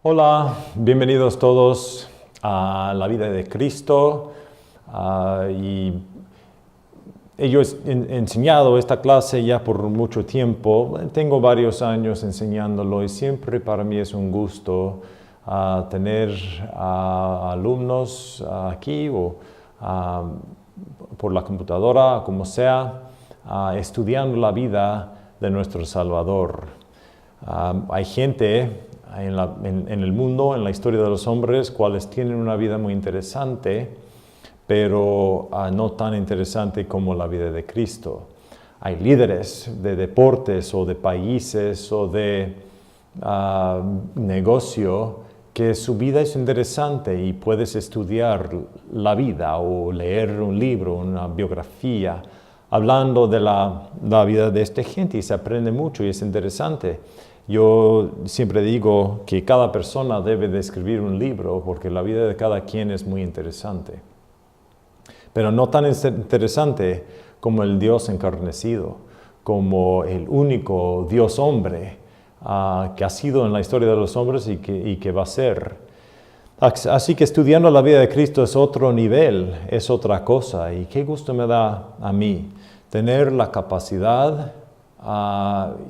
Hola, bienvenidos todos a la vida de Cristo. Y yo he enseñado esta clase ya por mucho tiempo. Tengo varios años enseñándolo y siempre para mí es un gusto tener alumnos aquí o por la computadora, como sea, estudiando la vida de nuestro Salvador. Hay gente en el mundo, en la historia de los hombres, cuales tienen una vida muy interesante, pero no tan interesante como la vida de Cristo. Hay líderes de deportes o de países o de negocio que su vida es interesante y puedes estudiar la vida o leer un libro, una biografía, hablando de la vida de esta gente y se aprende mucho y es interesante. Yo siempre digo que cada persona debe de escribir un libro porque la vida de cada quien es muy interesante. Pero no tan interesante como el Dios encarnecido, como el único Dios hombre que ha sido en la historia de los hombres y que va a ser. Así que estudiando la vida de Cristo es otro nivel, es otra cosa. Y qué gusto me da a mí tener la capacidad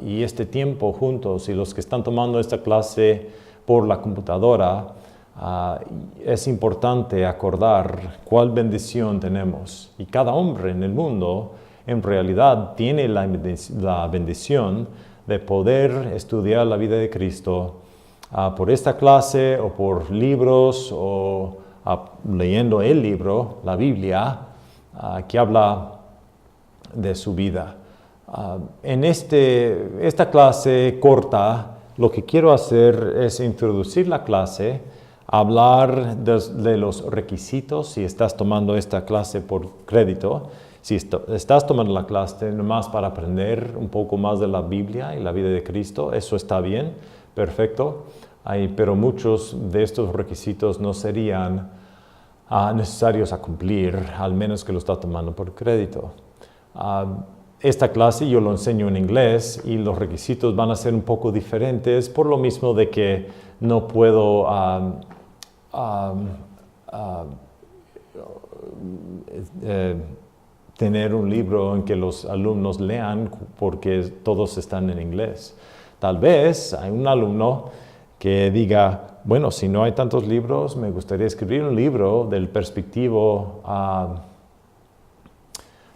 y este tiempo juntos, y los que están tomando esta clase por la computadora, es importante acordar cuál bendición tenemos. Y cada hombre en el mundo, en realidad, tiene la bendición de poder estudiar la vida de Cristo por esta clase o por libros o leyendo el libro, la Biblia, que habla de su vida. En esta clase corta, lo que quiero hacer es introducir la clase, hablar de los requisitos, si estás tomando esta clase por crédito, si estás tomando la clase nomás para aprender un poco más de la Biblia y la vida de Cristo, eso está bien, perfecto, pero muchos de estos requisitos no serían necesarios a cumplir, al menos que lo estás tomando por crédito. Esta clase yo lo enseño en inglés y los requisitos van a ser un poco diferentes por lo mismo de que no puedo tener un libro en que los alumnos lean porque todos están en inglés. Tal vez hay un alumno que diga, bueno, si no hay tantos libros, me gustaría escribir un libro del perspectivo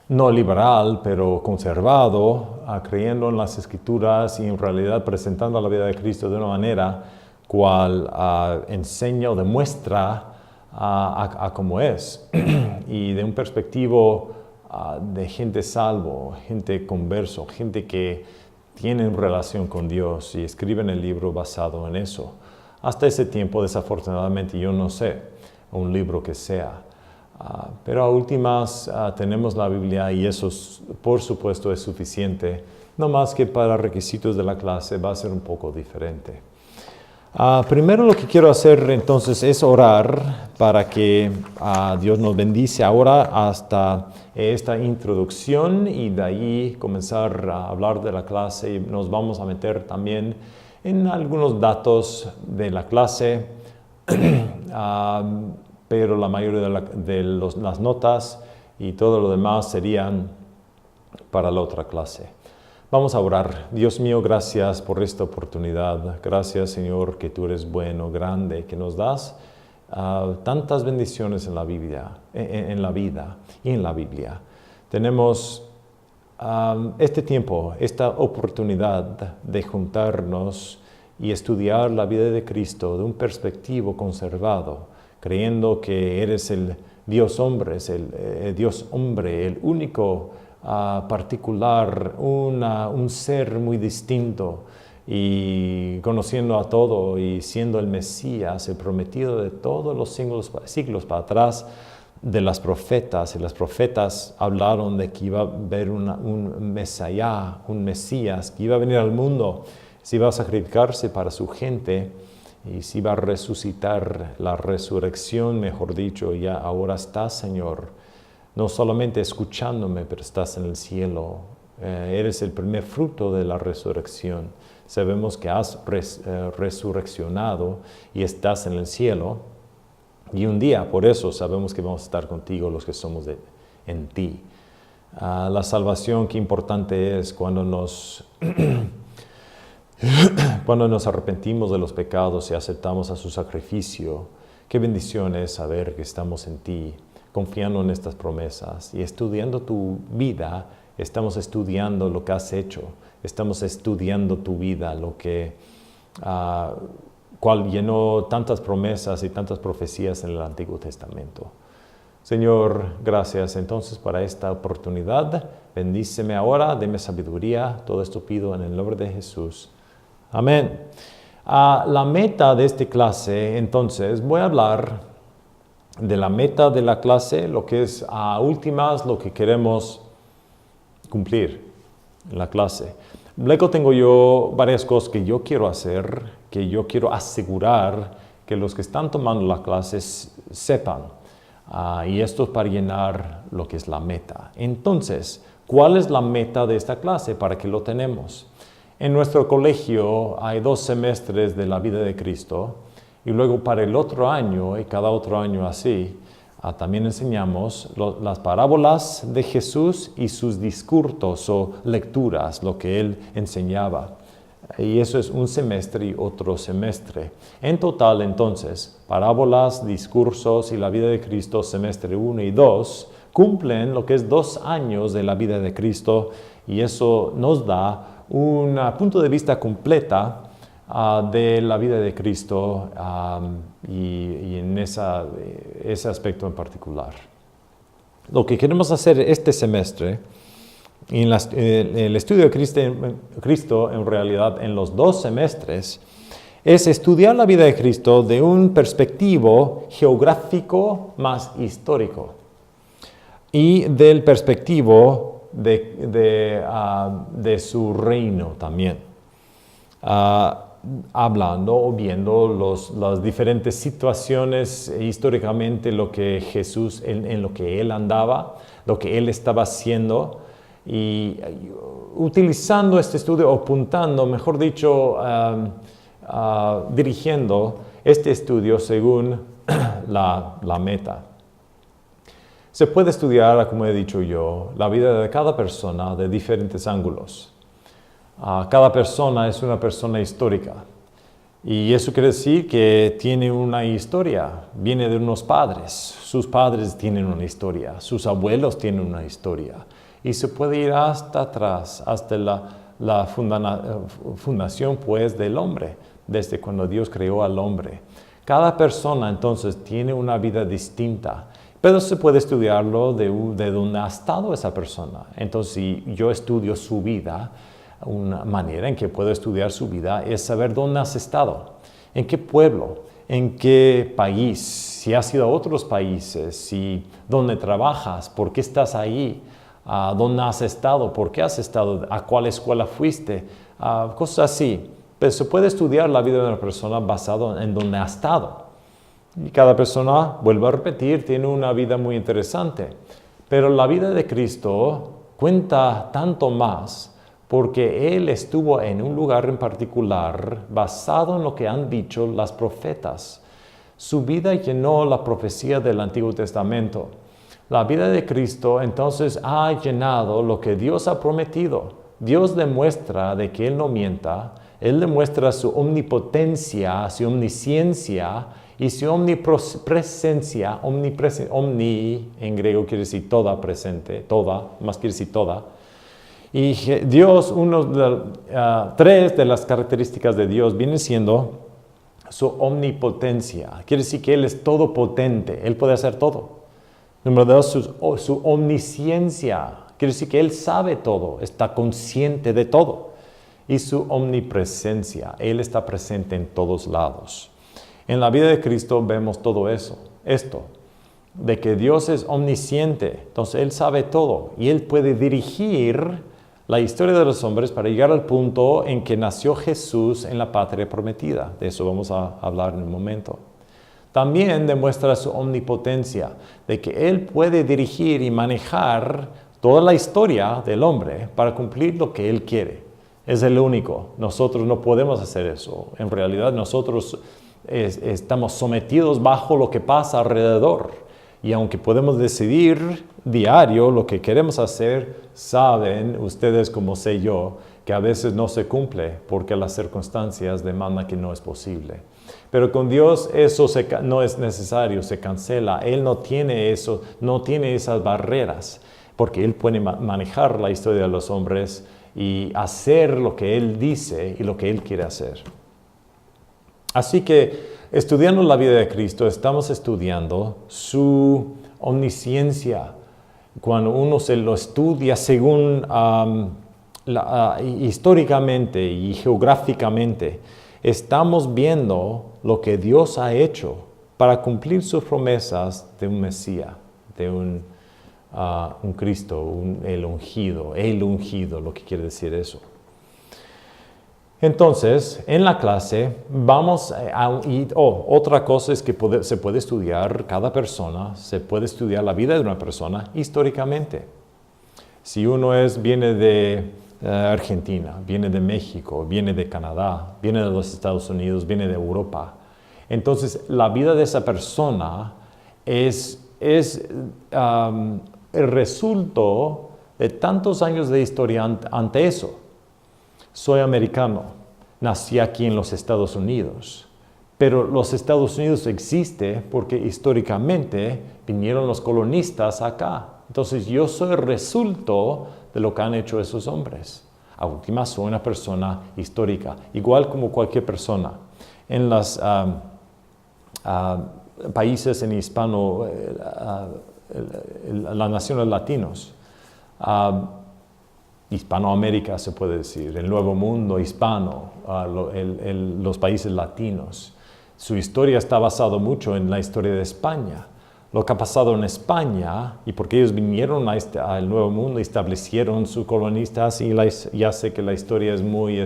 no liberal, pero conservado, creyendo en las Escrituras y en realidad presentando la vida de Cristo de una manera cual enseña o demuestra a cómo es. Y de un perspectivo de gente salvo, gente converso, gente que tiene relación con Dios y escriben el libro basado en eso. Hasta ese tiempo, desafortunadamente, yo no sé un libro que sea. Pero a últimas tenemos la Biblia y eso, por supuesto, es suficiente. No más que para requisitos de la clase va a ser un poco diferente. Primero lo que quiero hacer entonces es orar para que Dios nos bendice ahora hasta esta introducción y de ahí comenzar a hablar de la clase y nos vamos a meter también en algunos datos de la clase, pero la mayoría de las notas y todo lo demás serían para la otra clase. Vamos a orar. Dios mío, gracias por esta oportunidad. Gracias, Señor, que tú eres bueno, grande, que nos das tantas bendiciones en la vida y en la Biblia. Tenemos este tiempo, esta oportunidad de juntarnos y estudiar la vida de Cristo de un perspectivo conservado, creyendo que eres el Dios hombre, el único particular, un ser muy distinto y conociendo a todo y siendo el Mesías, el prometido de todos los siglos para atrás de las profetas. Y las profetas hablaron de que iba a haber un Mesías, que iba a venir al mundo, se iba a sacrificarse para su gente y se iba a resucitar, la resurrección, mejor dicho. Ya ahora estás, Señor, no solamente escuchándome, pero estás en el cielo, Eres el primer fruto de la resurrección. Sabemos que has resurreccionado y estás en el cielo. Y un día, por eso, sabemos que vamos a estar contigo los que somos en ti. La salvación, qué importante es cuando nos arrepentimos de los pecados y aceptamos a su sacrificio. Qué bendición es saber que estamos en ti, confiando en estas promesas y estudiando tu vida. Estamos estudiando lo que has hecho. Estamos estudiando tu vida, lo que cual llenó tantas promesas y tantas profecías en el Antiguo Testamento. Señor, gracias entonces para esta oportunidad. Bendíceme ahora, deme sabiduría. Todo esto pido en el nombre de Jesús. Amén. La meta de esta clase, entonces, voy a hablar de la meta de la clase, lo que es a últimas, lo que queremos cumplir en la clase. Luego tengo yo varias cosas que yo quiero hacer, que yo quiero asegurar que los que están tomando la clase sepan. Y esto es para llenar lo que es la meta. Entonces, ¿cuál es la meta de esta clase? ¿Para qué lo tenemos? En nuestro colegio hay 2 semestres de la vida de Cristo y luego para el otro año y cada otro año así, también enseñamos las parábolas de Jesús y sus discursos o lecturas, lo que Él enseñaba. Y eso es un semestre y otro semestre. En total, entonces, parábolas, discursos y la vida de Cristo, semestre 1 y 2, cumplen lo que es 2 años de la vida de Cristo y eso nos da un punto de vista completa de la vida de Cristo y en ese aspecto en particular. Lo que queremos hacer este semestre, en el estudio de Cristo en realidad en los 2 semestres, es estudiar la vida de Cristo de un perspectivo geográfico más histórico y del perspectivo de su reino también. Hablando o viendo las diferentes situaciones históricamente, lo que Jesús, en lo que Él andaba, lo que Él estaba haciendo, y utilizando este estudio, o apuntando, mejor dicho, dirigiendo este estudio según la meta. Se puede estudiar, como he dicho yo, la vida de cada persona de diferentes ángulos. Cada persona es una persona histórica. Y eso quiere decir que tiene una historia, viene de unos padres. Sus padres tienen una historia, sus abuelos tienen una historia. Y se puede ir hasta atrás, hasta la fundación pues, del hombre, desde cuando Dios creó al hombre. Cada persona entonces tiene una vida distinta. Pero se puede estudiarlo de dónde ha estado esa persona. Entonces, si yo estudio su vida, una manera en que puedo estudiar su vida es saber dónde has estado, en qué pueblo, en qué país, si has ido a otros países, dónde trabajas, por qué estás ahí, dónde has estado, por qué has estado, a cuál escuela fuiste, cosas así. Pero se puede estudiar la vida de una persona basado en dónde ha estado. Y cada persona, vuelvo a repetir, tiene una vida muy interesante. Pero la vida de Cristo cuenta tanto más porque Él estuvo en un lugar en particular basado en lo que han dicho las profetas. Su vida llenó la profecía del Antiguo Testamento. La vida de Cristo entonces ha llenado lo que Dios ha prometido. Dios demuestra de que Él no mienta. Él demuestra su omnipotencia, su omnisciencia y su omnipresencia. Omni en griego quiere decir toda presente, toda, más quiere decir toda. Y Dios, 3 de las características de Dios vienen siendo su omnipotencia. Quiere decir que Él es todopotente, Él puede hacer todo. Número 2, su omnisciencia. Quiere decir que Él sabe todo, está consciente de todo. Y su omnipresencia, Él está presente en todos lados. En la vida de Cristo vemos todo eso, de que Dios es omnisciente, entonces Él sabe todo y Él puede dirigir la historia de los hombres para llegar al punto en que nació Jesús en la patria prometida. De eso vamos a hablar en un momento. También demuestra su omnipotencia, de que Él puede dirigir y manejar toda la historia del hombre para cumplir lo que Él quiere. Es el único. Nosotros no podemos hacer eso. En realidad nosotros estamos sometidos bajo lo que pasa alrededor. Y aunque podemos decidir diario lo que queremos hacer, saben ustedes como sé yo, que a veces no se cumple porque las circunstancias demandan que no es posible. Pero con Dios eso no es necesario, se cancela. Él no tiene eso, no tiene esas barreras, porque Él puede manejar la historia de los hombres y hacer lo que Él dice y lo que Él quiere hacer. Así que, estudiando la vida de Cristo, estamos estudiando su omnisciencia. Cuando uno se lo estudia según históricamente y geográficamente, estamos viendo lo que Dios ha hecho para cumplir sus promesas de un Mesías, de un Cristo, el ungido, lo que quiere decir eso. Entonces, en la clase vamos otra cosa es que se puede estudiar cada persona, se puede estudiar la vida de una persona históricamente. Si uno viene de Argentina, viene de México, viene de Canadá, viene de los Estados Unidos, viene de Europa, entonces la vida de esa persona es el resultado de tantos años de historia ante eso. Soy americano, nací aquí en los Estados Unidos, pero los Estados Unidos existe porque históricamente vinieron los colonistas acá. Entonces yo soy el resultado de lo que han hecho esos hombres. A última soy una persona histórica, igual como cualquier persona. En los países en hispano, las naciones latinos, Hispanoamérica se puede decir, el Nuevo Mundo hispano, los países latinos. Su historia está basada mucho en la historia de España. Lo que ha pasado en España, y porque ellos vinieron al Nuevo Mundo, establecieron sus colonistas, y ya sé que la historia es muy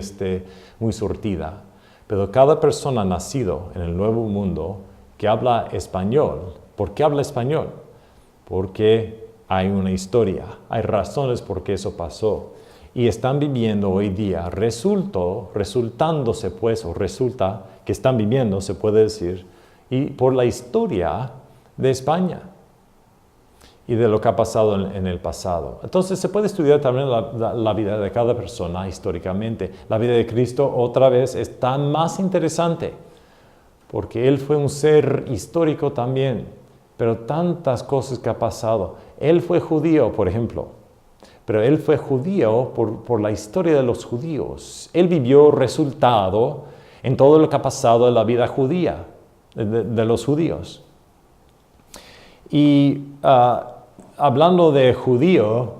surtida. Pero cada persona nacido en el Nuevo Mundo que habla español, ¿por qué habla español? Porque hay una historia, hay razones por qué eso pasó. Y están viviendo hoy día, resulta que están viviendo, se puede decir, y por la historia de España y de lo que ha pasado en el pasado. Entonces se puede estudiar también la vida de cada persona históricamente. La vida de Cristo otra vez es tan más interesante, porque Él fue un ser histórico también, pero tantas cosas que ha pasado. Él fue judío, por ejemplo, pero Él fue judío por la historia de los judíos. Él vivió resultado en todo lo que ha pasado en la vida judía, de los judíos. Y hablando de judío,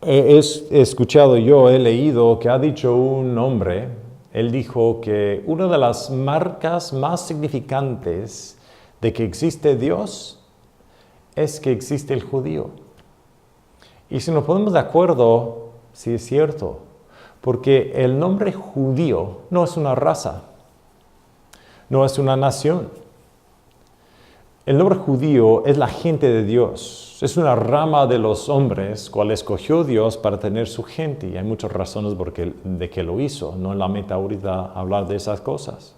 he leído que ha dicho un hombre, él dijo que una de las marcas más significantes de que existe Dios es que existe el judío. Y si nos ponemos de acuerdo, sí es cierto, porque el nombre judío no es una raza, no es una nación. El nombre judío es la gente de Dios, es una rama de los hombres cual escogió Dios para tener su gente, y hay muchas razones de que lo hizo, no es la meta ahorita hablar de esas cosas.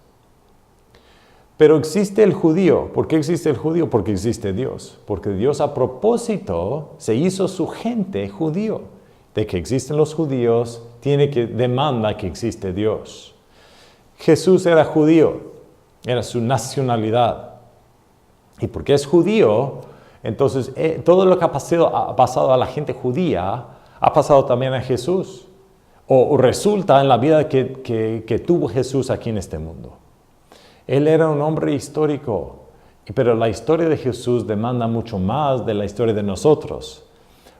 Pero existe el judío. ¿Por qué existe el judío? Porque existe Dios. Porque Dios a propósito se hizo su gente judío. De que existen los judíos, demanda que existe Dios. Jesús era judío, era su nacionalidad. Y porque es judío, entonces todo lo que ha pasado a la gente judía ha pasado también a Jesús. O resulta en la vida que tuvo Jesús aquí en este mundo. Él era un hombre histórico, pero la historia de Jesús demanda mucho más de la historia de nosotros,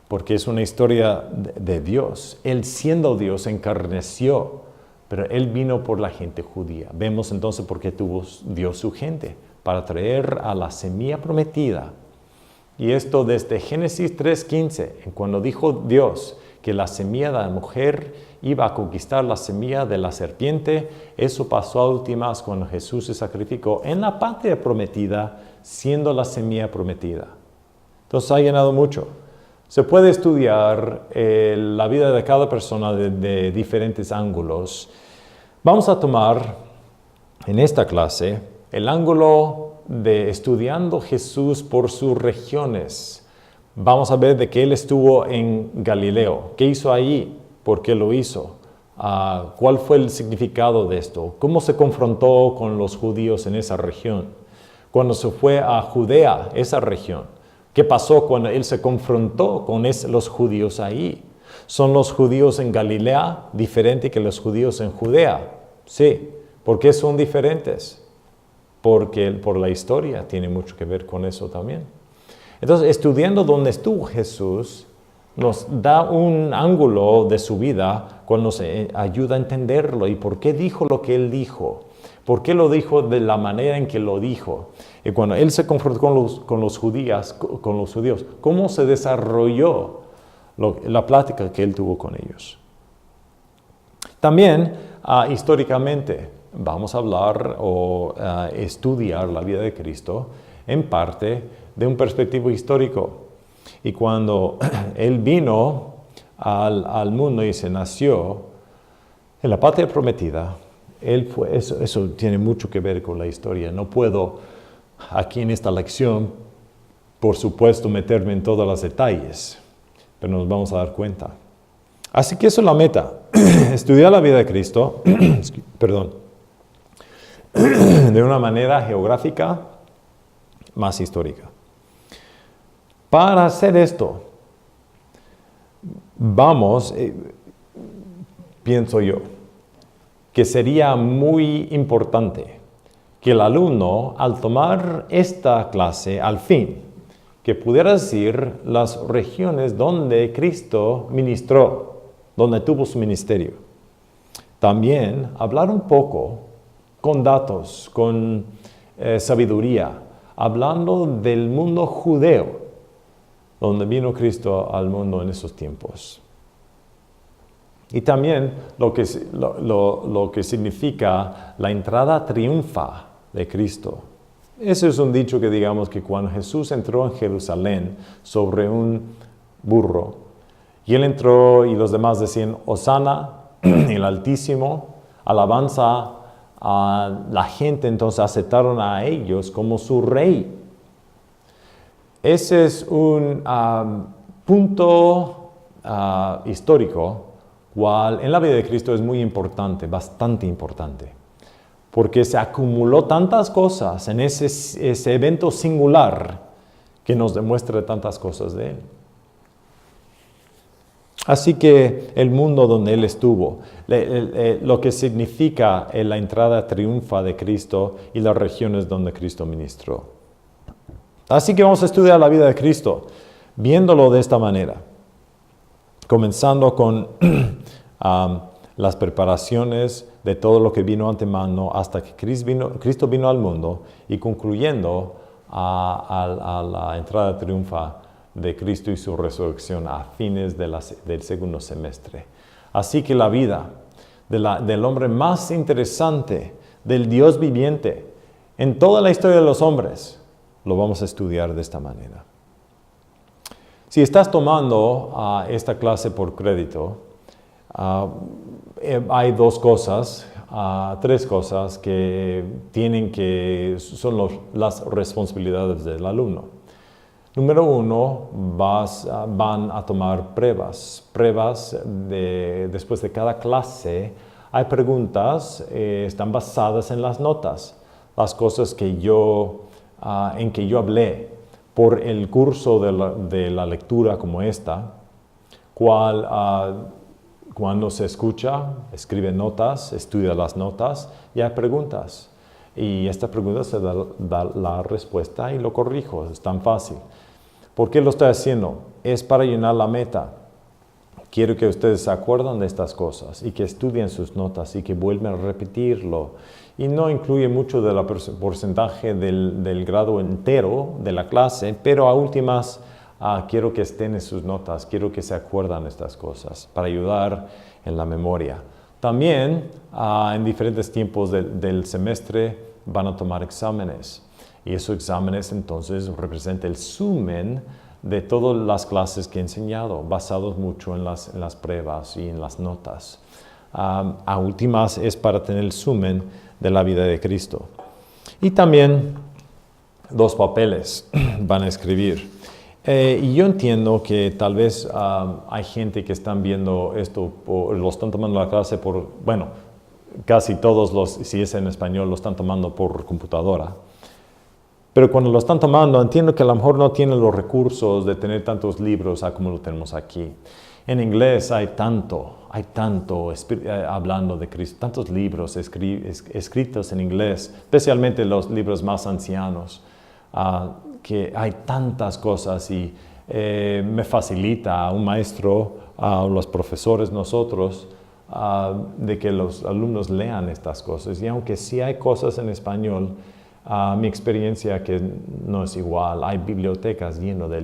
porque es una historia de Dios. Él siendo Dios encarneció, pero Él vino por la gente judía. Vemos entonces por qué tuvo Dios su gente, para traer a la semilla prometida. Y esto desde Génesis 3:15, cuando dijo Dios que la semilla de la mujer iba a conquistar la semilla de la serpiente, eso pasó a últimas cuando Jesús se sacrificó en la patria prometida, siendo la semilla prometida. Entonces ha llenado mucho. Se puede estudiar la vida de cada persona de diferentes ángulos. Vamos a tomar en esta clase el ángulo de estudiando Jesús por sus regiones. Vamos a ver de que Él estuvo en Galileo. ¿Qué hizo allí? ¿Por qué lo hizo? ¿Cuál fue el significado de esto? ¿Cómo se confrontó con los judíos en esa región? Cuando se fue a Judea, esa región, ¿qué pasó cuando Él se confrontó con los judíos ahí? ¿Son los judíos en Galilea diferentes que los judíos en Judea? Sí. ¿Por qué son diferentes? Porque por la historia tiene mucho que ver con eso también. Entonces, estudiando dónde estuvo Jesús, nos da un ángulo de su vida cuando nos ayuda a entenderlo y por qué dijo lo que Él dijo. ¿Por qué lo dijo de la manera en que lo dijo? Y cuando Él se confrontó con los judíos, ¿cómo se desarrolló la plática que Él tuvo con ellos? También, históricamente, vamos a hablar o estudiar la vida de Cristo en parte de un perspectiva histórico. Y cuando Él vino al mundo y se nació en la patria prometida, eso tiene mucho que ver con la historia. No puedo aquí en esta lección, por supuesto, meterme en todos los detalles, pero nos vamos a dar cuenta. Así que eso es la meta, estudiar la vida de Cristo, de una manera geográfica más histórica. Para hacer esto, pienso yo, que sería muy importante que el alumno, al tomar esta clase, al fin, que pudiera decir las regiones donde Cristo ministró, donde tuvo su ministerio. También hablar un poco con datos, con sabiduría, hablando del mundo judeo, donde vino Cristo al mundo en esos tiempos. Y también lo que significa la entrada triunfa de Cristo. Ese es un dicho que digamos que cuando Jesús entró en Jerusalén sobre un burro, y Él entró y los demás decían, Hosana, el Altísimo, alabanza a la gente, entonces aceptaron a ellos como su rey. Ese es un punto histórico, cual en la vida de Cristo es muy importante, bastante importante, porque se acumuló tantas cosas en ese evento singular que nos demuestra tantas cosas de Él. Así que el mundo donde Él estuvo, lo que significa la entrada triunfa de Cristo y las regiones donde Cristo ministró. Así que vamos a estudiar la vida de Cristo, viéndolo de esta manera, comenzando con las preparaciones de todo lo que vino antemano hasta que Cristo vino al mundo y concluyendo a la entrada triunfa de Cristo y su resurrección a fines del segundo semestre. Así que la vida del hombre más interesante, del Dios viviente, en toda la historia de los hombres, lo vamos a estudiar de esta manera. Si estás tomando esta clase por crédito, hay tres cosas que son las responsabilidades del alumno. Número 1, van a tomar pruebas. Después de cada clase, hay preguntas, están basadas en las notas, las cosas en que yo hablé por el curso de la lectura como esta, cuando se escucha, escribe notas, estudia las notas y hay preguntas. Y esta pregunta se da la respuesta y lo corrijo, es tan fácil. ¿Por qué lo estoy haciendo? Es para llenar la meta. Quiero que ustedes se acuerden de estas cosas y que estudien sus notas y que vuelvan a repetirlo. Y no incluye mucho del porcentaje del grado entero de la clase, pero a últimas quiero que estén en sus notas, quiero que se acuerdan de estas cosas para ayudar en la memoria. También en diferentes tiempos del semestre van a tomar exámenes. Y esos exámenes entonces representan el sumen de todas las clases que he enseñado, basados mucho en las pruebas y en las notas. A últimas es para tener el resumen de la vida de Cristo. Y también 2 papeles van a escribir. Y yo entiendo que tal vez hay gente que están viendo esto, lo están tomando la clase casi todos si es en español, lo están tomando por computadora. Pero cuando lo están tomando, entiendo que a lo mejor no tienen los recursos de tener tantos libros como lo tenemos aquí. En inglés hay tanto hablando de Cristo, tantos libros escritos en inglés, especialmente los libros más ancianos, que hay tantas cosas y me facilita a un maestro, a los profesores nosotros, de que los alumnos lean estas cosas. Y aunque sí hay cosas en español, mi experiencia que no es igual. Hay bibliotecas llenas de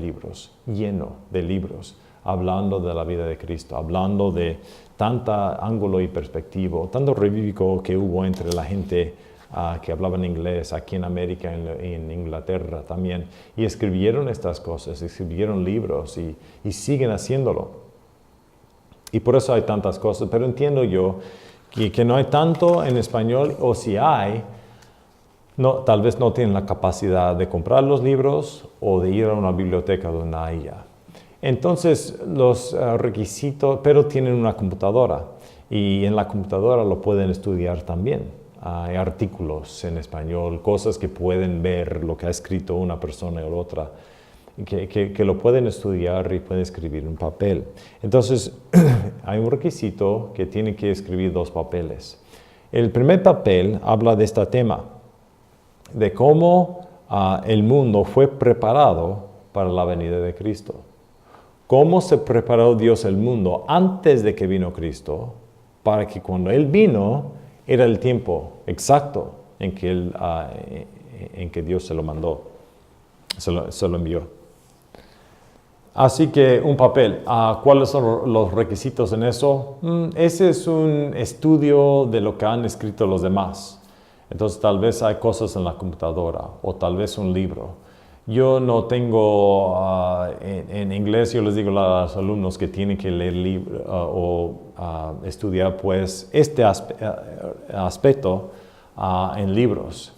libros, hablando de la vida de Cristo, hablando de tanta ángulo y perspectiva, tanto revívico que hubo entre la gente que hablaba en inglés aquí en América, en Inglaterra también, y escribieron estas cosas, escribieron libros y siguen haciéndolo. Y por eso hay tantas cosas, pero entiendo yo que no hay tanto en español, o si hay, tal vez no tienen la capacidad de comprar los libros o de ir a una biblioteca donde haya. Entonces, los requisitos, pero tienen una computadora y en la computadora lo pueden estudiar también. Hay artículos en español, cosas que pueden ver lo que ha escrito una persona o otra, que lo pueden estudiar y pueden escribir en papel. Entonces, hay un requisito que tienen que escribir 2 papeles. El primer papel habla de este tema, de cómo el mundo fue preparado para la venida de Cristo. Cómo se preparó Dios el mundo antes de que vino Cristo, para que cuando Él vino, era el tiempo exacto en que Dios se lo mandó, se lo envió. Así que un papel. ¿Cuáles son los requisitos en eso? Ese es un estudio de lo que han escrito los demás. Entonces tal vez hay cosas en la computadora o tal vez un libro. Yo no tengo, en inglés yo les digo a los alumnos que tienen que leer libros o estudiar pues este aspecto en libros.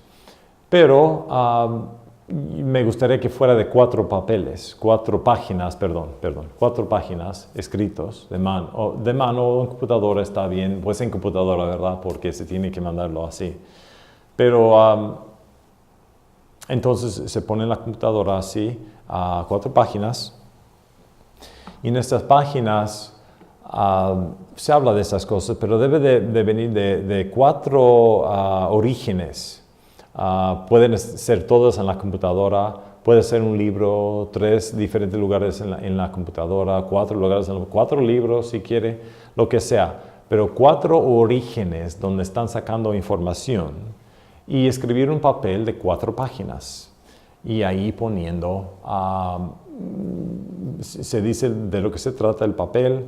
Pero me gustaría que fuera de 4 páginas escritos de mano o en computadora está bien, pues en computadora, ¿verdad? Porque se tiene que mandarlo así. Pero entonces se pone en la computadora así, 4 páginas, y en estas páginas se habla de estas cosas, pero debe de venir de 4 orígenes. Pueden ser todas en la computadora, puede ser un libro, 3 diferentes lugares en la computadora, 4 lugares, 4 libros si quiere, lo que sea, pero 4 orígenes donde están sacando información. Y escribir un papel de 4 páginas y ahí poniendo, se dice de lo que se trata el papel,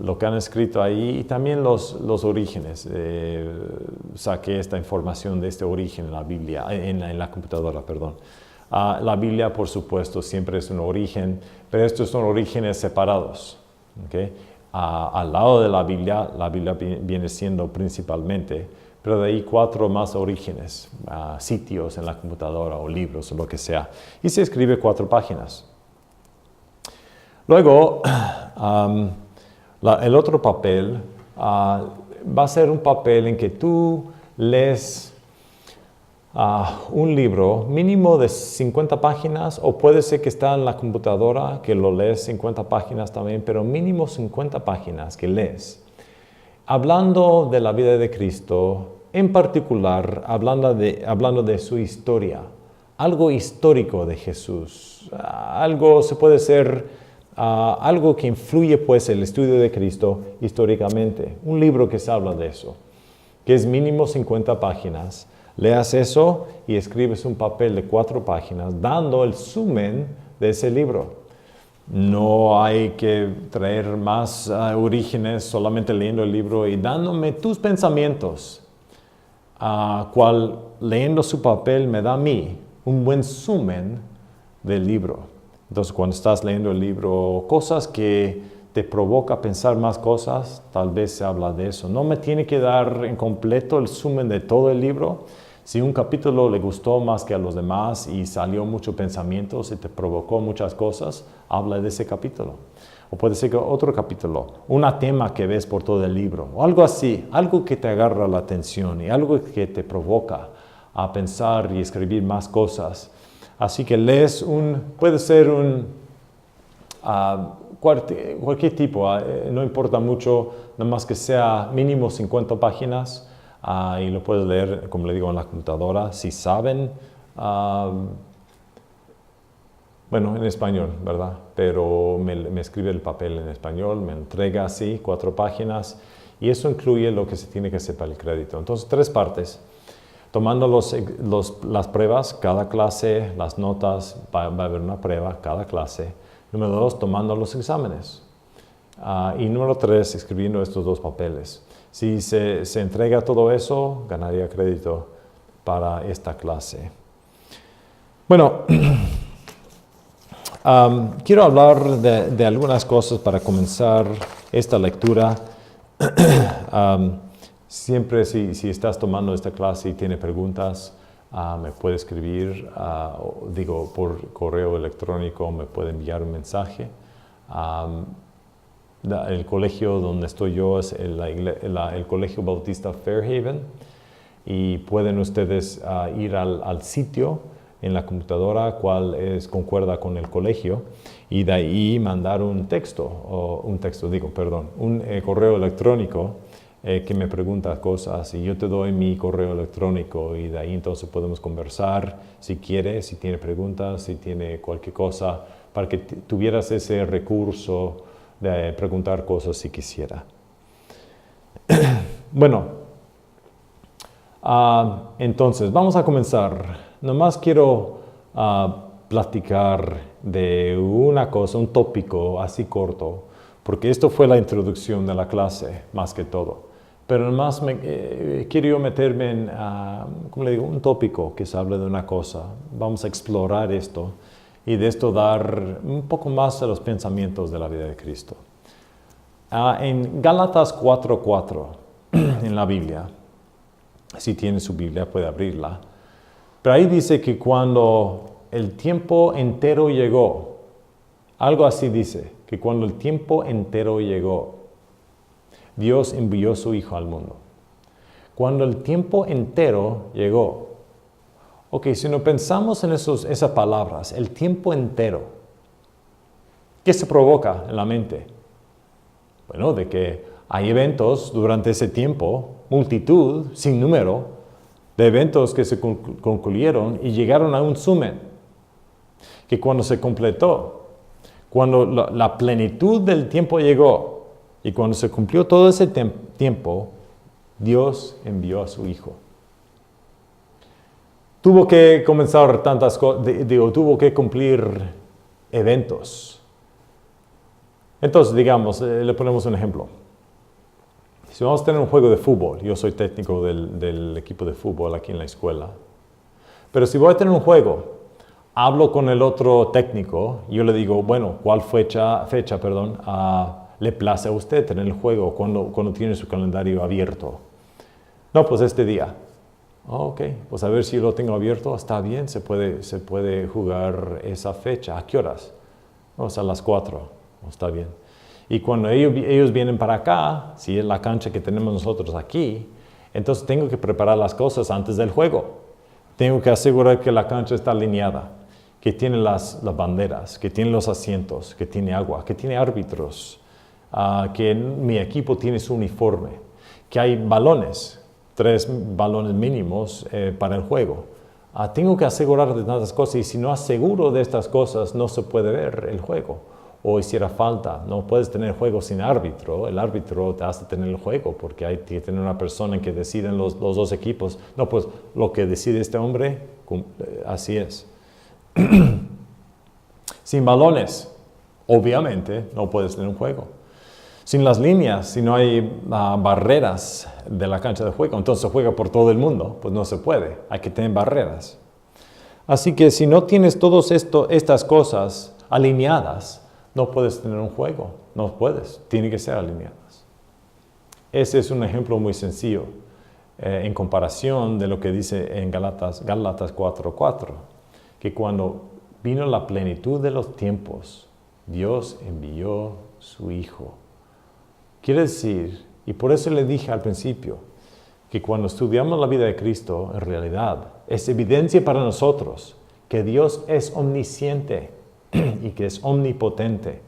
lo que han escrito ahí y también los orígenes. Saqué esta información de este origen en la Biblia, en la computadora, perdón. La Biblia, por supuesto, siempre es un origen, pero estos son orígenes separados. ¿Okay? Al lado de la Biblia viene siendo principalmente, pero de ahí 4 más orígenes, sitios en la computadora o libros o lo que sea. Y se escribe 4 páginas. Luego, el otro papel va a ser un papel en que tú lees un libro mínimo de 50 páginas, o puede ser que está en la computadora, que lo lees 50 páginas también, pero mínimo 50 páginas que lees. Hablando de la vida de Cristo, en particular, hablando de su historia, algo histórico de Jesús, algo se puede ser, algo que influye pues el estudio de Cristo históricamente, un libro que se habla de eso, que es mínimo 50 páginas, leas eso y escribes un papel de 4 páginas dando el resumen de ese libro. No hay que traer más orígenes, solamente leyendo el libro y dándome tus pensamientos. Cual leyendo su papel me da a mí un buen resumen del libro. Entonces, cuando estás leyendo el libro, cosas que te provoca pensar más cosas, tal vez se habla de eso. No me tiene que dar en completo el resumen de todo el libro. Si un capítulo le gustó más que a los demás y salió muchos pensamientos y te provocó muchas cosas, habla de ese capítulo. O puede ser que otro capítulo, un tema que ves por todo el libro, o algo así, algo que te agarra la atención y algo que te provoca a pensar y escribir más cosas. Así que lees puede ser cualquier tipo, no importa mucho, nada más que sea mínimo 50 páginas y lo puedes leer, como le digo, en la computadora. Si saben, bueno, en español, ¿verdad? Pero me escribe el papel en español, me entrega así 4 páginas y eso incluye lo que se tiene que hacer para el crédito. Entonces, 3 partes. Tomando las pruebas, cada clase, las notas, va a haber una prueba, cada clase. Número 2, tomando los exámenes. Y número 3, escribiendo estos 2 papeles. Si se entrega todo eso, ganaría crédito para esta clase. Bueno, quiero hablar de algunas cosas para comenzar esta lectura. Siempre si estás tomando esta clase y tienes preguntas, me puede escribir, por correo electrónico, me puede enviar un mensaje. El colegio donde estoy yo es el Colegio Bautista Fairhaven y pueden ustedes ir al sitio en la computadora cual concuerda con el colegio y de ahí mandar un correo electrónico que me pregunta cosas y yo te doy mi correo electrónico y de ahí entonces podemos conversar si quiere, si tiene preguntas, si tiene cualquier cosa, para que tuvieras ese recurso de preguntar cosas si quisiera. Bueno, entonces vamos a comenzar. Nomás quiero platicar de una cosa, un tópico así corto, porque esto fue la introducción de la clase, más que todo. Pero nomás quiero yo meterme en, un tópico que se habla de una cosa. Vamos a explorar esto y de esto dar un poco más a los pensamientos de la vida de Cristo. En Gálatas 4:4, en la Biblia, si tiene su Biblia puede abrirla, pero ahí dice que cuando el tiempo entero llegó, algo así dice, que cuando el tiempo entero llegó, Dios envió a su Hijo al mundo. Cuando el tiempo entero llegó. Ok, si no pensamos en esas palabras, el tiempo entero, ¿qué se provoca en la mente? Bueno, de que hay eventos durante ese tiempo, multitud, sin número, de eventos que se concluyeron y llegaron a un sumen. Que cuando se completó, cuando la plenitud del tiempo llegó, y cuando se cumplió todo ese tiempo, Dios envió a su Hijo. Tuvo que comenzar tantas cosas, tuvo que cumplir eventos. Entonces, digamos, le ponemos un ejemplo. Si vamos a tener un juego de fútbol, yo soy técnico del equipo de fútbol aquí en la escuela, pero si voy a tener un juego, hablo con el otro técnico, yo le digo, bueno, ¿cuál fecha, le place a usted tener el juego cuando tiene su calendario abierto? No, pues este día. Ok, pues a ver si lo tengo abierto, está bien, se puede jugar esa fecha. ¿A qué horas? Vamos a las 4, está bien. Y cuando ellos vienen para acá, si es la cancha que tenemos nosotros aquí, entonces tengo que preparar las cosas antes del juego. Tengo que asegurar que la cancha está alineada, que tiene las banderas, que tiene los asientos, que tiene agua, que tiene árbitros, que mi equipo tiene su uniforme, que hay balones, 3 balones mínimos para el juego. Tengo que asegurar de tantas cosas y si no aseguro de estas cosas no se puede ver el juego. O hiciera falta, no puedes tener juego sin árbitro, el árbitro te hace tener el juego porque hay que tener una persona en que deciden los 2 equipos. No, pues lo que decide este hombre, así es. Sin balones, obviamente no puedes tener un juego. Sin las líneas, si no hay barreras de la cancha de juego, entonces se juega por todo el mundo, pues no se puede, hay que tener barreras. Así que si no tienes todas estas cosas alineadas, no puedes tener un juego. No puedes, tienen que ser alineadas. Ese es un ejemplo muy sencillo en comparación de lo que dice en Gálatas 4:4, que cuando vino la plenitud de los tiempos, Dios envió su Hijo. Quiere decir, y por eso le dije al principio, que cuando estudiamos la vida de Cristo, en realidad, es evidencia para nosotros que Dios es omnisciente y que es omnipotente,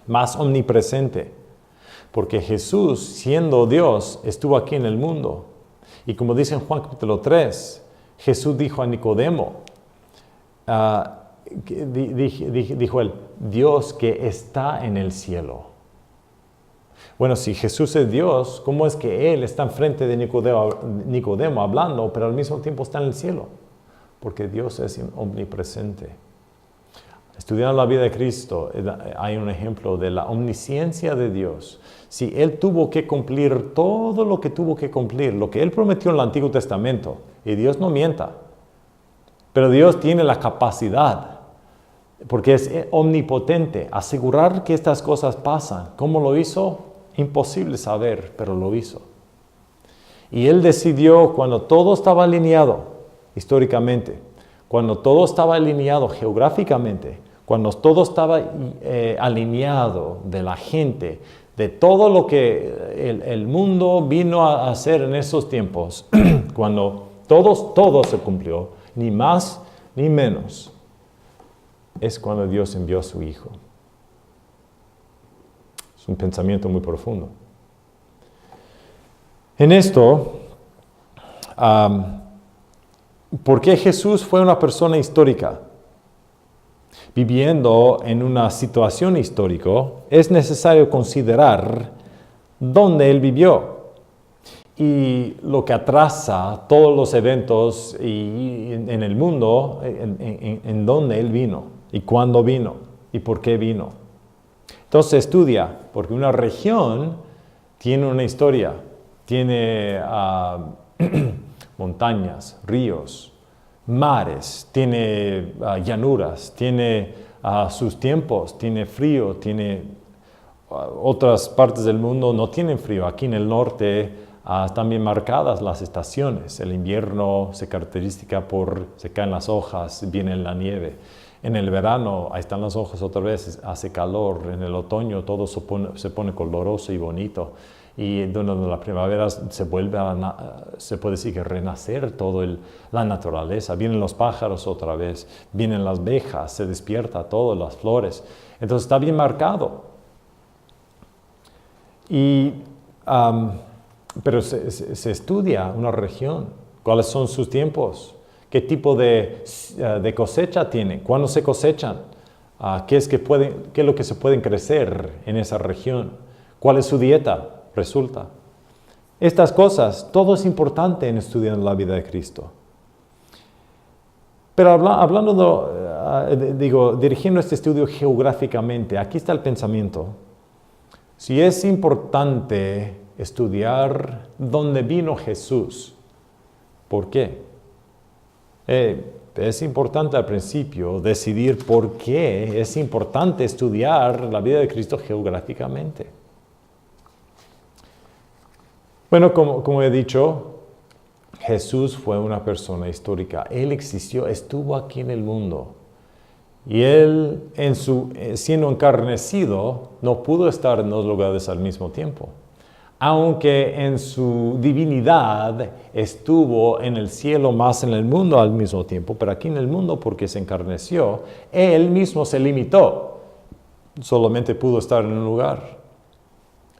más omnipresente, porque Jesús, siendo Dios, estuvo aquí en el mundo. Y como dice en Juan capítulo 3, Jesús dijo a Nicodemo, dijo él, Dios que está en el cielo. Bueno, si Jesús es Dios, ¿cómo es que Él está enfrente de Nicodemo hablando, pero al mismo tiempo está en el cielo? Porque Dios es omnipresente. Estudiando la vida de Cristo, hay un ejemplo de la omnisciencia de Dios. Si Él tuvo que cumplir todo lo que tuvo que cumplir, lo que Él prometió en el Antiguo Testamento, y Dios no mienta, pero Dios tiene la capacidad, porque es omnipotente, asegurar que estas cosas pasan. ¿Cómo lo hizo? Imposible saber, pero lo hizo. Y Él decidió cuando todo estaba alineado históricamente, cuando todo estaba alineado geográficamente, cuando todo estaba alineado de la gente, de todo lo que el mundo vino a hacer en esos tiempos, cuando todo se cumplió, ni más ni menos, es cuando Dios envió a su Hijo. Es un pensamiento muy profundo. En esto, ¿por qué Jesús fue una persona histórica? Viviendo en una situación histórica, es necesario considerar dónde Él vivió y lo que atrasa todos los eventos en el mundo, en dónde Él vino y cuándo vino y por qué vino. Entonces estudia, porque una región tiene una historia, tiene montañas, ríos, mares, tiene llanuras, tiene sus tiempos, tiene frío, tiene otras partes del mundo no tienen frío. Aquí en el norte están bien marcadas las estaciones. El invierno se caracteriza por se caen las hojas, viene la nieve. En el verano, ahí están las hojas otra vez, hace calor. En el otoño todo se pone coloroso y bonito. Y durante la primavera se puede decir que renacer toda la naturaleza. Vienen los pájaros otra vez, vienen las abejas, se despierta todo, las flores. Entonces está bien marcado. Pero se estudia una región, cuáles son sus tiempos, qué tipo de cosecha tiene, cuándo se cosechan, qué es lo que se pueden crecer en esa región, cuál es su dieta. Resulta. Estas cosas, todo es importante en estudiando la vida de Cristo. Pero dirigiendo este estudio geográficamente, aquí está el pensamiento. Si es importante estudiar dónde vino Jesús, ¿por qué? Es importante al principio decidir por qué es importante estudiar la vida de Cristo geográficamente. Bueno, como he dicho, Jesús fue una persona histórica. Él existió, estuvo aquí en el mundo. Y Él, siendo encarnecido, no pudo estar en dos lugares al mismo tiempo. Aunque en su divinidad estuvo en el cielo más en el mundo al mismo tiempo, pero aquí en el mundo, porque se encarneció, Él mismo se limitó. Solamente pudo estar en un lugar.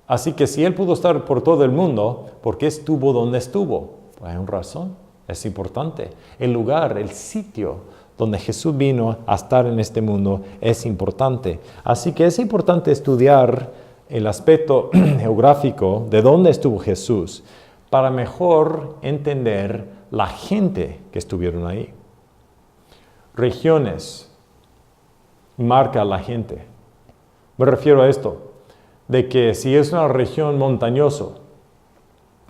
Así que si Él pudo estar por todo el mundo, ¿por qué estuvo donde estuvo? Pues hay una razón, es importante. El lugar, el sitio donde Jesús vino a estar en este mundo es importante. Así que es importante estudiar el aspecto geográfico de dónde estuvo Jesús para mejor entender la gente que estuvieron ahí. Regiones marca a la gente. Me refiero a esto, de que si es una región montañosa,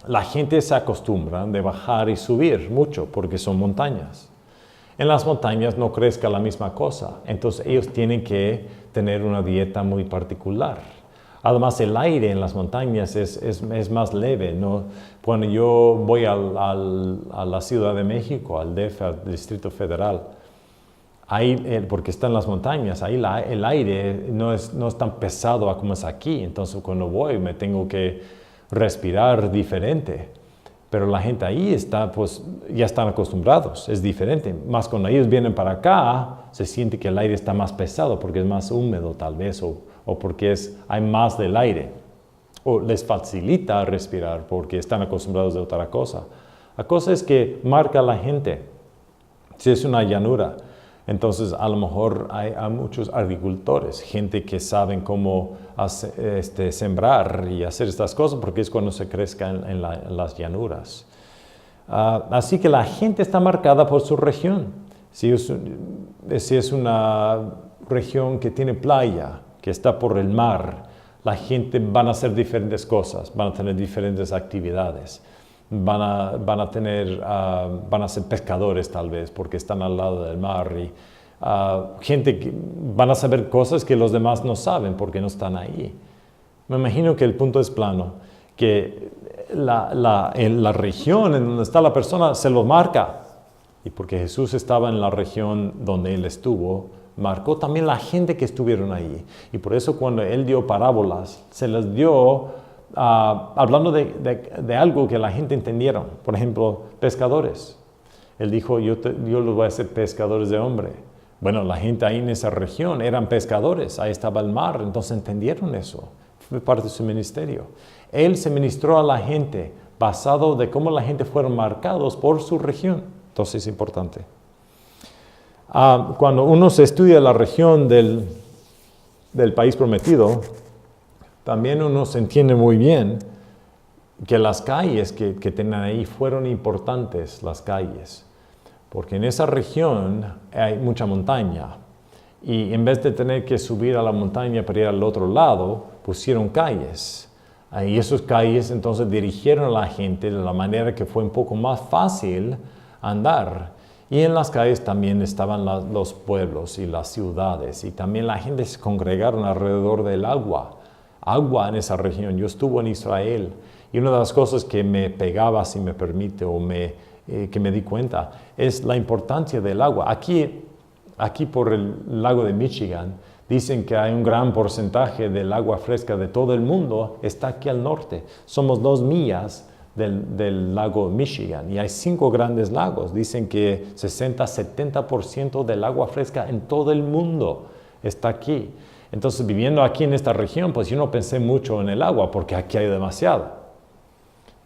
la gente se acostumbra de bajar y subir mucho porque son montañas. En las montañas no crezca la misma cosa, entonces ellos tienen que tener una dieta muy particular. Además, el aire en las montañas es más leve, ¿no? Cuando yo voy a la Ciudad de México, al DF, al Distrito Federal, ahí, porque está en las montañas, ahí el aire no es tan pesado como es aquí. Entonces, cuando voy, me tengo que respirar diferente. Pero la gente ahí está, pues, ya están acostumbrados, es diferente. Más cuando ellos vienen para acá, se siente que el aire está más pesado porque es más húmedo tal vez, o porque hay más del aire. O les facilita respirar porque están acostumbrados a otra cosa. La cosa es que marca a la gente. Si es una llanura, entonces a lo mejor hay muchos agricultores, gente que saben cómo sembrar y hacer estas cosas porque es cuando se crezca en las llanuras. Así que la gente está marcada por su región. Si es una región que tiene playa, que está por el mar, la gente van a hacer diferentes cosas, van a tener diferentes actividades. Van a ser pescadores tal vez porque están al lado del mar y gente que van a saber cosas que los demás no saben porque no están ahí. Me imagino que el punto es plano, que la región en donde está la persona se lo marca, y porque Jesús estaba en la región donde Él estuvo, marcó también la gente que estuvieron allí. Y por eso cuando Él dio parábolas, se las dio hablando de algo que la gente entendieron. Por ejemplo, pescadores. Él dijo, yo los voy a hacer pescadores de hombre. Bueno, la gente ahí en esa región eran pescadores. Ahí estaba el mar, entonces entendieron eso. Fue parte de su ministerio. Él se ministró a la gente basado de cómo la gente fueron marcados por su región. Entonces es importante. Cuando uno se estudia la región del país prometido, también uno se entiende muy bien que las calles que tienen ahí fueron importantes, las calles, porque en esa región hay mucha montaña y en vez de tener que subir a la montaña para ir al otro lado, pusieron calles. Y esas calles entonces dirigieron a la gente de la manera que fue un poco más fácil andar. Y en las calles también estaban los pueblos y las ciudades, y también la gente se congregaron alrededor del agua en esa región. Yo estuve en Israel y una de las cosas que me pegaba, si me permite, que me di cuenta, es la importancia del agua. Aquí por el lago de Michigan, dicen que hay un gran porcentaje del agua fresca de todo el mundo, está aquí al norte. Somos 2 millas del lago Michigan y hay 5 grandes lagos. Dicen que 60-70% del agua fresca en todo el mundo está aquí. Entonces, viviendo aquí en esta región, pues yo no pensé mucho en el agua porque aquí hay demasiado.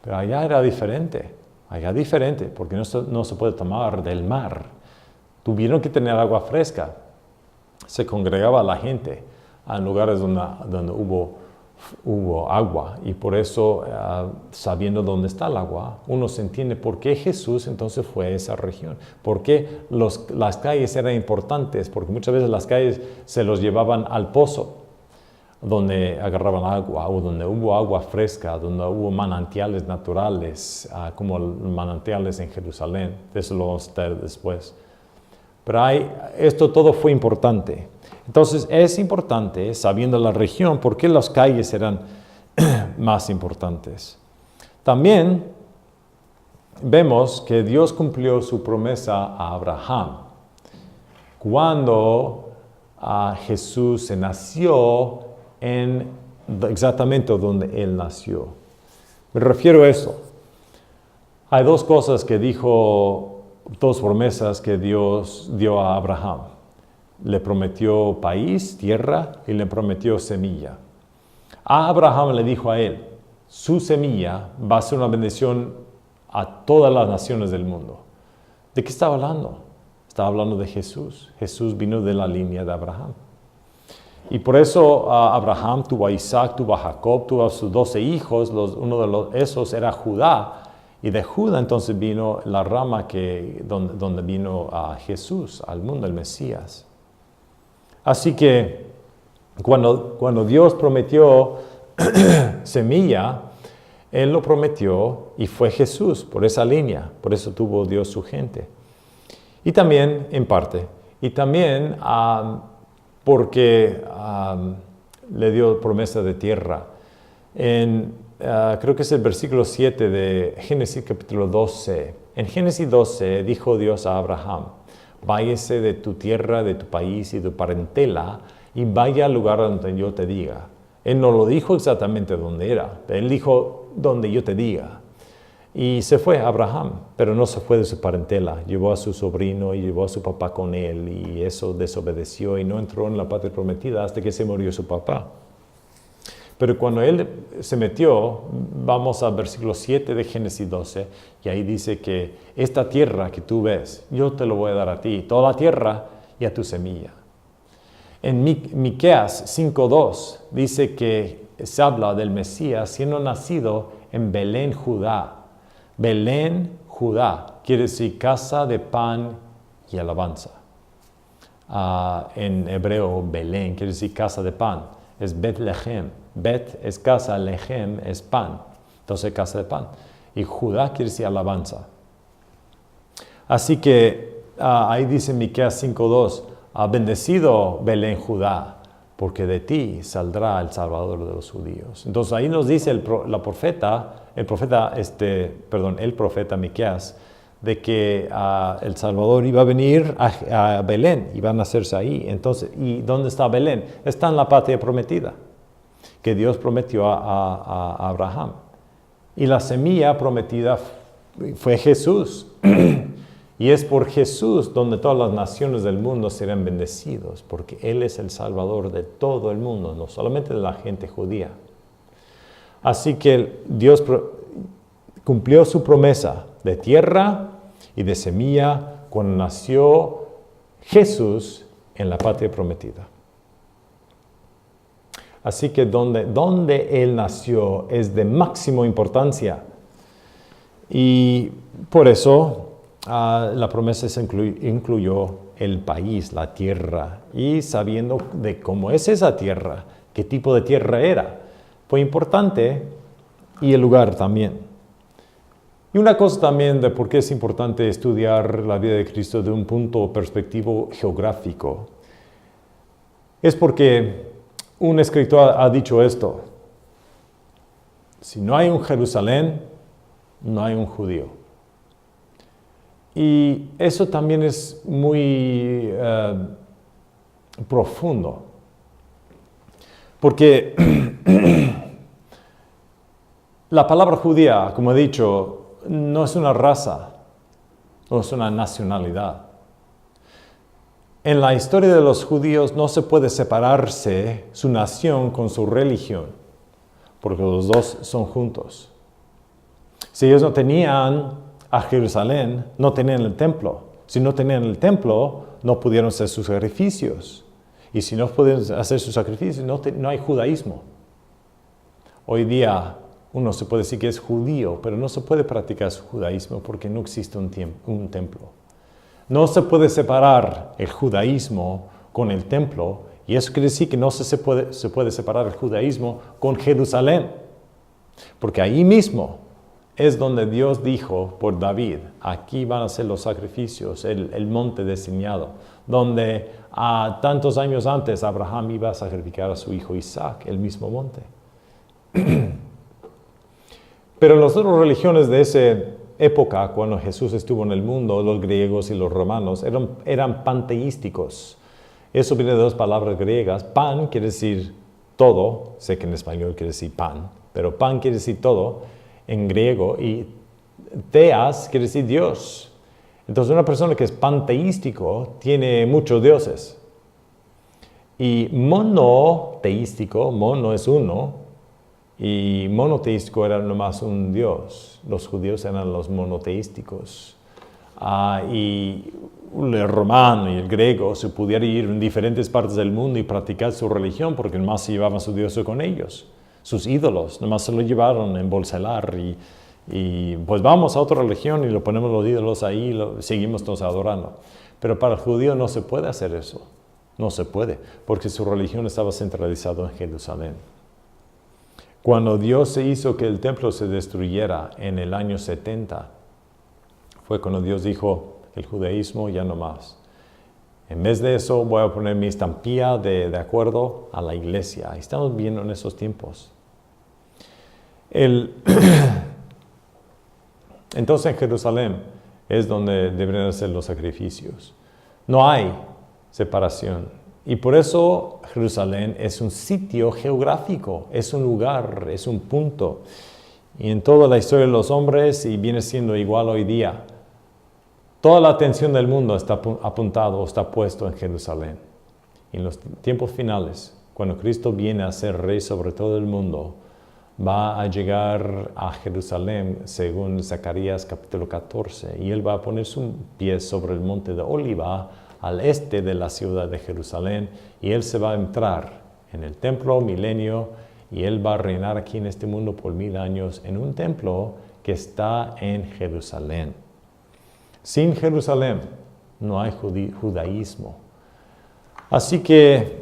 Pero allá era diferente. Porque no se puede tomar del mar. Tuvieron que tener agua fresca. Se congregaba la gente en lugares donde hubo agua. Y por eso, sabiendo dónde está el agua, uno se entiende por qué Jesús entonces fue a esa región. Por qué las calles eran importantes. Porque muchas veces las calles se los llevaban al pozo, donde agarraban agua, o donde hubo agua fresca, donde hubo manantiales naturales, como manantiales en Jerusalén. De eso lo vamos a ver después. Pero esto todo fue importante. Entonces es importante, sabiendo la región, por qué las calles eran más importantes. También vemos que Dios cumplió su promesa a Abraham. Cuando Jesús se nació exactamente donde Él nació. Me refiero a eso. Hay 2 cosas que dijo, 2 promesas que Dios dio a Abraham. Le prometió país, tierra, y le prometió semilla. A Abraham le dijo a él, su semilla va a ser una bendición a todas las naciones del mundo. ¿De qué estaba hablando? Estaba hablando de Jesús. Jesús vino de la línea de Abraham. Y por eso Abraham tuvo a Isaac, tuvo a Jacob, tuvo a sus 12 hijos. Uno de esos era Judá. Y de Judá entonces vino la rama donde vino a Jesús, al mundo, el Mesías. Así que cuando Dios prometió semilla, Él lo prometió y fue Jesús por esa línea. Por eso tuvo Dios su gente. Y también, en parte, y también porque le dio promesa de tierra. Creo que es el versículo 7 de Génesis capítulo 12. En Génesis 12 dijo Dios a Abraham, váyase de tu tierra, de tu país y de tu parentela, y vaya al lugar donde yo te diga. Él no lo dijo exactamente dónde era, él dijo donde yo te diga. Y se fue Abraham, pero no se fue de su parentela. Llevó a su sobrino y llevó a su papá con él, y eso desobedeció y no entró en la patria prometida hasta que se murió su papá. Pero cuando él se metió, vamos al versículo 7 de Génesis 12, y ahí dice que esta tierra que tú ves, yo te lo voy a dar a ti, toda la tierra y a tu semilla. En Miqueas 5:2 dice que se habla del Mesías siendo nacido en Belén, Judá. Belén, Judá, quiere decir casa de pan y alabanza. En hebreo, Belén quiere decir casa de pan. Es Betlehem. Bet es casa, Lehem es pan. Entonces, casa de pan. Y Judá quiere decir alabanza. Así que ahí dice Miqueas 5:2, bendecido Belén, Judá, porque de ti saldrá el Salvador de los judíos. Entonces ahí nos dice el profeta Miqueas, de que el Salvador iba a venir a Belén, iba a nacerse ahí. Entonces, ¿y dónde está Belén? Está en la patria prometida, que Dios prometió a Abraham. Y la semilla prometida fue Jesús. Y es por Jesús donde todas las naciones del mundo serán bendecidos, porque Él es el Salvador de todo el mundo, no solamente de la gente judía. Así que Dios cumplió su promesa de tierra y de semilla cuando nació Jesús en la patria prometida. Así que donde Él nació es de máxima importancia. Y por eso la promesa incluyó el país, la tierra. Y sabiendo de cómo es esa tierra, qué tipo de tierra era, fue importante, y el lugar también. Y una cosa también de por qué es importante estudiar la vida de Cristo de un punto perspectivo geográfico, es porque un escritor ha dicho esto: si no hay un Jerusalén, no hay un judío. Y eso también es muy profundo, porque la palabra judía, como he dicho, no es una raza, no es una nacionalidad. En la historia de los judíos no se puede separarse su nación con su religión, porque los dos son juntos. Si ellos no tenían a Jerusalén, no tenían el templo. Si no tenían el templo, no pudieron hacer sus sacrificios. Y si no pudieron hacer sus sacrificios, no hay judaísmo. Hoy día uno se puede decir que es judío, pero no se puede practicar su judaísmo porque no existe un templo. No se puede separar el judaísmo con el templo, y eso quiere decir que no se puede separar el judaísmo con Jerusalén. Porque ahí mismo es donde Dios dijo por David, aquí van a ser los sacrificios, el monte designado, donde tantos años antes Abraham iba a sacrificar a su hijo Isaac, el mismo monte. Pero las otras religiones de esa época, cuando Jesús estuvo en el mundo, los griegos y los romanos, eran panteísticos. Eso viene de dos palabras griegas. Pan quiere decir todo, sé que en español quiere decir pan, pero pan quiere decir todo en griego, y theas quiere decir Dios. Entonces una persona que es panteístico tiene muchos dioses. Y monoteístico, mono es uno, y monoteístico era nomás un Dios. Los judíos eran los monoteísticos. Y el romano y el griego se pudieran ir en diferentes partes del mundo y practicar su religión, porque nomás se llevaban su Dios con ellos. Sus ídolos, nomás se lo llevaron en bolselar, y pues vamos a otra religión y lo ponemos los ídolos ahí y seguimos todos adorando. Pero para el judío no se puede hacer eso. No se puede, porque su religión estaba centralizada en Jerusalén. Cuando Dios se hizo que el templo se destruyera en el año 70, fue cuando Dios dijo, el judaísmo ya no más. En vez de eso voy a poner mi estampilla de acuerdo a la iglesia. Estamos viendo en esos tiempos. Entonces en Jerusalén es donde deberían ser los sacrificios. No hay separación. Y por eso Jerusalén es un sitio geográfico, es un lugar, es un punto. Y en toda la historia de los hombres, y viene siendo igual hoy día, toda la atención del mundo está apuntado, está puesto en Jerusalén. Y en los tiempos finales, cuando Cristo viene a ser rey sobre todo el mundo, va a llegar a Jerusalén, según Zacarías capítulo 14, y él va a poner sus pies sobre el monte de Oliva, al este de la ciudad de Jerusalén, y él se va a entrar en el templo milenio, y él va a reinar aquí en este mundo por 1000 años, en un templo que está en Jerusalén. Sin Jerusalén no hay judaísmo. Así que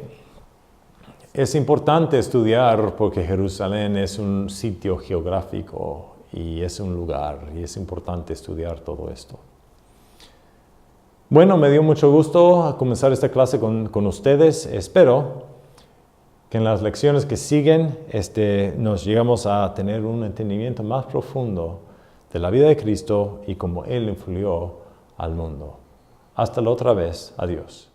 es importante estudiar porque Jerusalén es un sitio geográfico y es un lugar y es importante estudiar todo esto. Bueno, me dio mucho gusto comenzar esta clase con ustedes. Espero que en las lecciones que siguen nos llegamos a tener un entendimiento más profundo de la vida de Cristo y cómo Él influyó al mundo. Hasta la otra vez. Adiós.